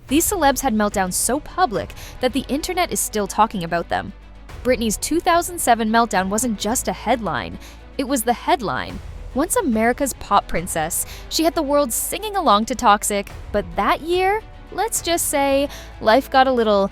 These celebs had meltdowns so public that the internet is still talking about them. Britney's 2007 meltdown wasn't just a headline, it was the headline. Once America's pop princess, she had the world singing along to Toxic, but that year, let's just say, life got a little,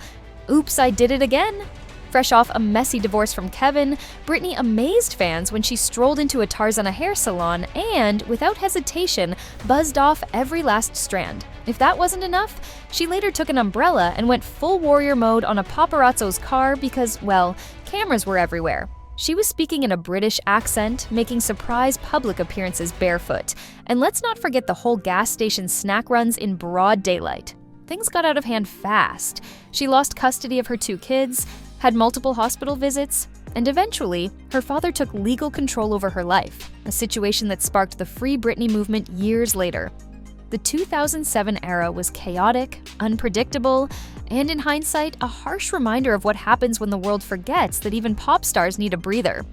oops, I did it again. Fresh off a messy divorce from Kevin, Britney amazed fans when she strolled into a Tarzana hair salon and, without hesitation, buzzed off every last strand. If that wasn't enough, she later took an umbrella and went full warrior mode on a paparazzo's car because, well, cameras were everywhere. She was speaking in a British accent, making surprise public appearances barefoot. And let's not forget the whole gas station snack runs in broad daylight. Things got out of hand fast. She lost custody of her 2 kids, had multiple hospital visits, and eventually, her father took legal control over her life, a situation that sparked the Free Britney movement years later. The 2007 era was chaotic, unpredictable, and in hindsight, a harsh reminder of what happens when the world forgets that even pop stars need a breather.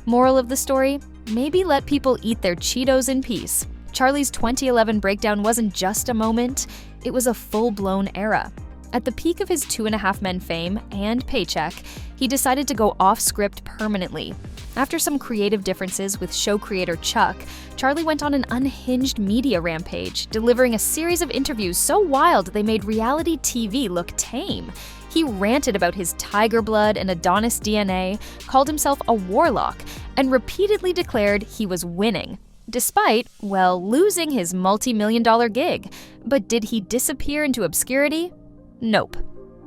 Moral of the story? Maybe let people eat their Cheetos in peace. Charlie's 2011 breakdown wasn't just a moment, it was a full-blown era. At the peak of his 2.5 Men fame and paycheck, he decided to go off-script permanently. After some creative differences with show creator Chuck, Charlie went on an unhinged media rampage, delivering a series of interviews so wild they made reality TV look tame. He ranted about his tiger blood and Adonis DNA, called himself a warlock, and repeatedly declared he was winning. Despite, well, losing his multi-million-dollar gig. But did he disappear into obscurity? Nope.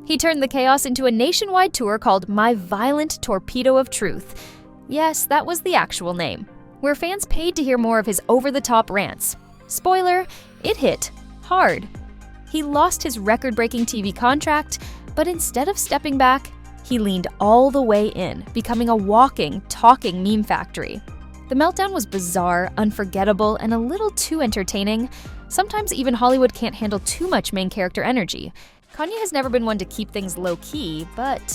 He turned the chaos into a nationwide tour called My Violent Torpedo of Truth. Yes, that was the actual name, where fans paid to hear more of his over-the-top rants. Spoiler, it hit hard. He lost his record-breaking TV contract, but instead of stepping back, he leaned all the way in, becoming a walking, talking meme factory. The meltdown was bizarre, unforgettable, and a little too entertaining. Sometimes even Hollywood can't handle too much main character energy. Kanye has never been one to keep things low-key, but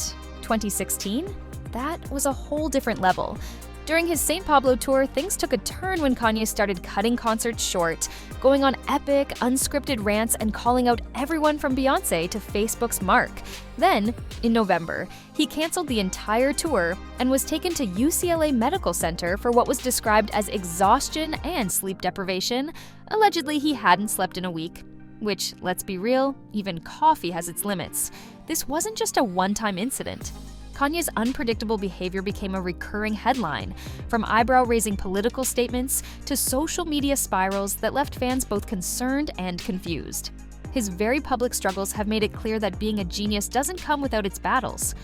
2016? That was a whole different level. During his St. Pablo tour, things took a turn when Kanye started cutting concerts short, going on epic, unscripted rants and calling out everyone from Beyoncé to Facebook's mark. Then, in November, he canceled the entire tour and was taken to UCLA Medical Center for what was described as exhaustion and sleep deprivation. Allegedly, he hadn't slept in a week. Which, let's be real, even coffee has its limits. This wasn't just a one-time incident. Kanye's unpredictable behavior became a recurring headline, from eyebrow-raising political statements to social media spirals that left fans both concerned and confused. His very public struggles have made it clear that being a genius doesn't come without its battles.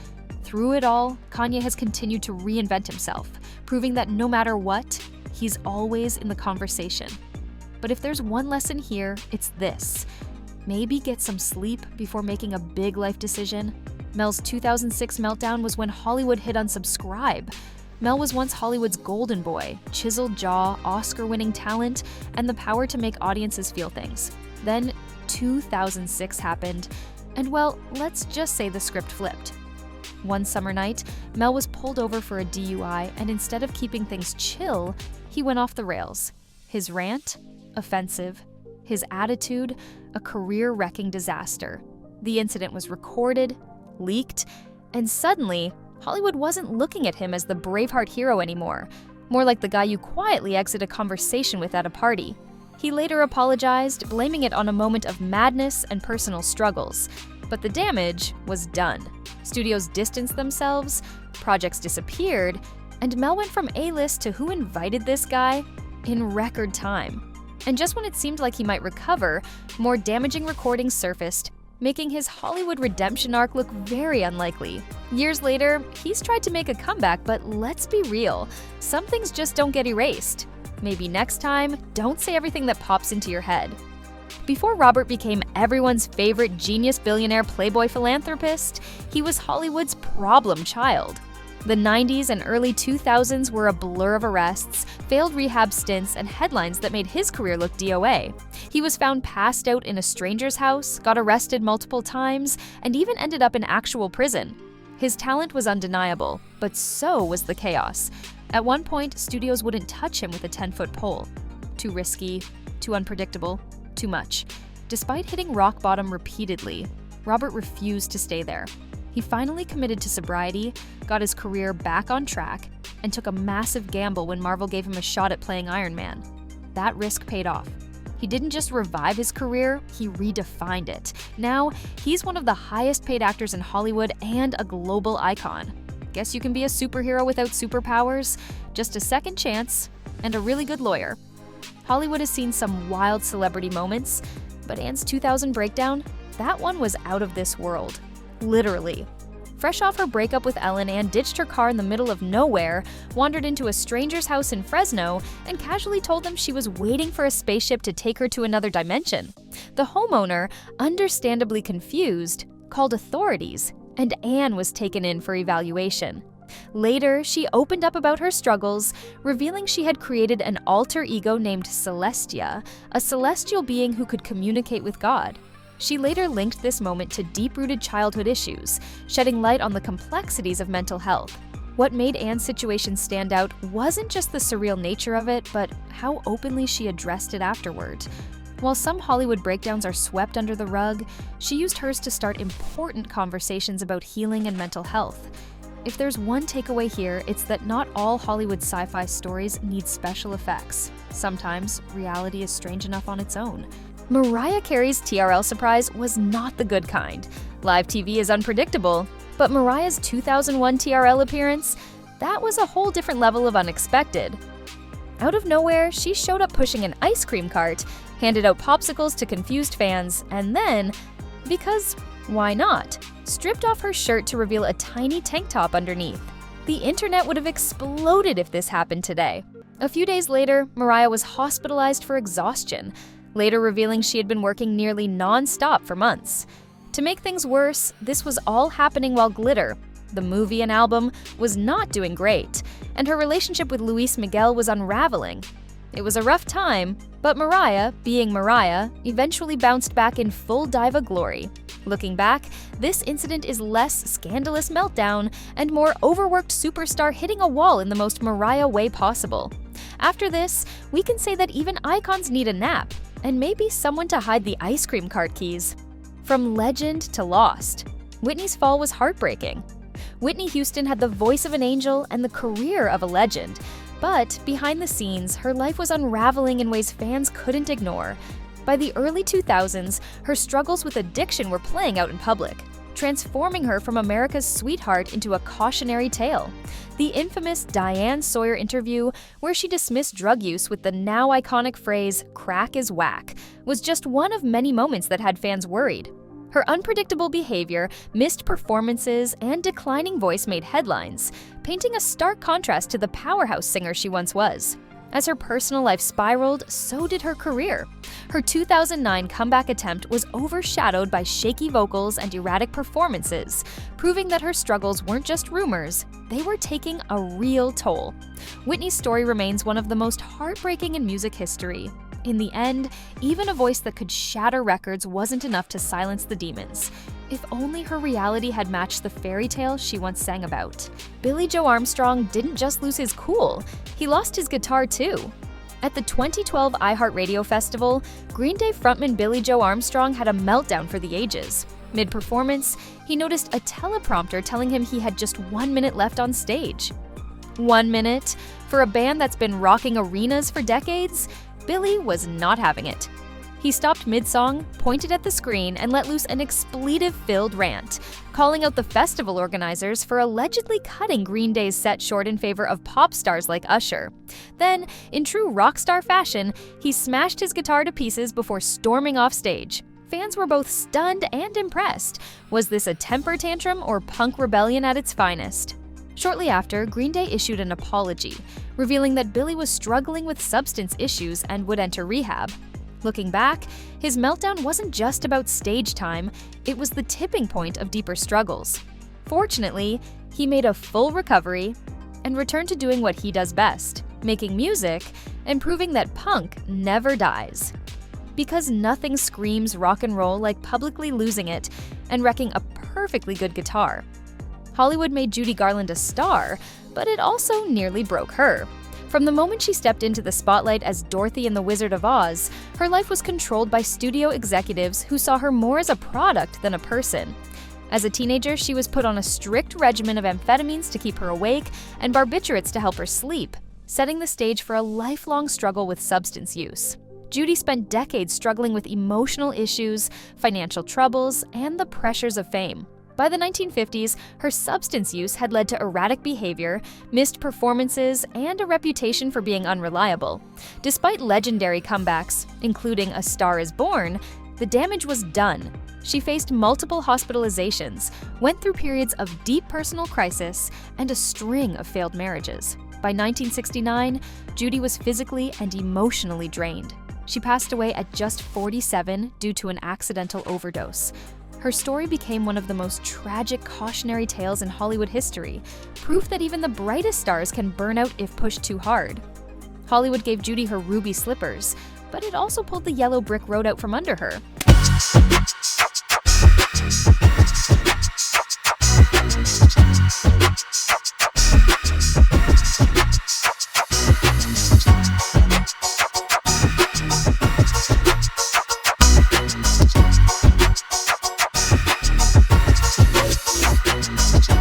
Through it all, Kanye has continued to reinvent himself, proving that no matter what, he's always in the conversation. But if there's one lesson here, it's this. Maybe get some sleep before making a big life decision. Mel's 2006 meltdown was when Hollywood hit unsubscribe. Mel was once Hollywood's golden boy, chiseled jaw, Oscar-winning talent, and the power to make audiences feel things. Then 2006 happened, and well, let's just say the script flipped. One summer night, Mel was pulled over for a DUI, and instead of keeping things chill, he went off the rails. His rant? Offensive. His attitude? A career-wrecking disaster. The incident was recorded, leaked, and suddenly, Hollywood wasn't looking at him as the Braveheart hero anymore, more like the guy you quietly exit a conversation with at a party. He later apologized, blaming it on a moment of madness and personal struggles. But the damage was done. Studios distanced themselves, projects disappeared, and Mel went from A-list to who invited this guy in record time. And just when it seemed like he might recover, more damaging recordings surfaced, making his Hollywood redemption arc look very unlikely. Years later, he's tried to make a comeback, but let's be real, some things just don't get erased. Maybe next time, don't say everything that pops into your head. Before Robert became everyone's favorite genius billionaire playboy philanthropist, he was Hollywood's problem child. The 90s and early 2000s were a blur of arrests, failed rehab stints, and headlines that made his career look DOA. He was found passed out in a stranger's house, got arrested multiple times, and even ended up in actual prison. His talent was undeniable, but so was the chaos. At one point, studios wouldn't touch him with a 10-foot pole. Too risky, too unpredictable, too much. Despite hitting rock bottom repeatedly, Robert refused to stay there. He finally committed to sobriety, got his career back on track, and took a massive gamble when Marvel gave him a shot at playing Iron Man. That risk paid off. He didn't just revive his career, he redefined it. Now, he's one of the highest paid actors in Hollywood and a global icon. Guess you can be a superhero without superpowers? Just a second chance and a really good lawyer. Hollywood has seen some wild celebrity moments, but Anne's 2000 breakdown, that one was out of this world. Literally. Fresh off her breakup with Ellen, Anne ditched her car in the middle of nowhere, wandered into a stranger's house in Fresno, and casually told them she was waiting for a spaceship to take her to another dimension. The homeowner, understandably confused, called authorities, and Anne was taken in for evaluation. Later, she opened up about her struggles, revealing she had created an alter ego named Celestia, a celestial being who could communicate with God. She later linked this moment to deep-rooted childhood issues, shedding light on the complexities of mental health. What made Anne's situation stand out wasn't just the surreal nature of it, but how openly she addressed it afterward. While some Hollywood breakdowns are swept under the rug, she used hers to start important conversations about healing and mental health. If there's one takeaway here, it's that not all Hollywood sci-fi stories need special effects. Sometimes, reality is strange enough on its own. Mariah Carey's TRL surprise was not the good kind. Live TV is unpredictable, but Mariah's 2001 TRL appearance, that was a whole different level of unexpected. Out of nowhere, she showed up pushing an ice cream cart, handed out popsicles to confused fans, and then, because why not, stripped off her shirt to reveal a tiny tank top underneath. The internet would have exploded if this happened today. A few days later, Mariah was hospitalized for exhaustion, later revealing she had been working nearly non-stop for months. To make things worse, this was all happening while Glitter, the movie and album, was not doing great, and her relationship with Luis Miguel was unraveling. It was a rough time, but Mariah, being Mariah, eventually bounced back in full diva glory. Looking back, this incident is less scandalous meltdown and more overworked superstar hitting a wall in the most Mariah way possible. After this, we can say that even icons need a nap, and maybe someone to hide the ice cream cart keys. From legend to lost, Whitney's fall was heartbreaking. Whitney Houston had the voice of an angel and the career of a legend, but behind the scenes, her life was unraveling in ways fans couldn't ignore. By the early 2000s, her struggles with addiction were playing out in public, transforming her from America's sweetheart into a cautionary tale. The infamous Diane Sawyer interview, where she dismissed drug use with the now iconic phrase, "crack is whack," was just one of many moments that had fans worried. Her unpredictable behavior, missed performances, and declining voice made headlines, painting a stark contrast to the powerhouse singer she once was. As her personal life spiraled, so did her career. Her 2009 comeback attempt was overshadowed by shaky vocals and erratic performances, proving that her struggles weren't just rumors, they were taking a real toll. Whitney's story remains one of the most heartbreaking in music history. In the end, even a voice that could shatter records wasn't enough to silence the demons. If only her reality had matched the fairy tale she once sang about. Billie Joe Armstrong didn't just lose his cool, he lost his guitar too. At the 2012 iHeartRadio Festival, Green Day frontman Billie Joe Armstrong had a meltdown for the ages. Mid-performance, he noticed a teleprompter telling him he had just 1 minute left on stage. 1 minute? For a band that's been rocking arenas for decades? Billie was not having it. He stopped mid-song, pointed at the screen, and let loose an expletive-filled rant, calling out the festival organizers for allegedly cutting Green Day's set short in favor of pop stars like Usher. Then, in true rock star fashion, he smashed his guitar to pieces before storming off stage. Fans were both stunned and impressed. Was this a temper tantrum or punk rebellion at its finest? Shortly after, Green Day issued an apology, revealing that Billie was struggling with substance issues and would enter rehab. Looking back, his meltdown wasn't just about stage time, it was the tipping point of deeper struggles. Fortunately, he made a full recovery and returned to doing what he does best, making music and proving that punk never dies. Because nothing screams rock and roll like publicly losing it and wrecking a perfectly good guitar. Hollywood made Judy Garland a star, but it also nearly broke her. From the moment she stepped into the spotlight as Dorothy in The Wizard of Oz, her life was controlled by studio executives who saw her more as a product than a person. As a teenager, she was put on a strict regimen of amphetamines to keep her awake and barbiturates to help her sleep, setting the stage for a lifelong struggle with substance use. Judy spent decades struggling with emotional issues, financial troubles, and the pressures of fame. By the 1950s, her substance use had led to erratic behavior, missed performances, and a reputation for being unreliable. Despite legendary comebacks, including A Star is Born, the damage was done. She faced multiple hospitalizations, went through periods of deep personal crisis, and a string of failed marriages. By 1969, Judy was physically and emotionally drained. She passed away at just 47 due to an accidental overdose. Her story became one of the most tragic cautionary tales in Hollywood history, proof that even the brightest stars can burn out if pushed too hard. Hollywood gave Judy her ruby slippers, but it also pulled the yellow brick road out from under her.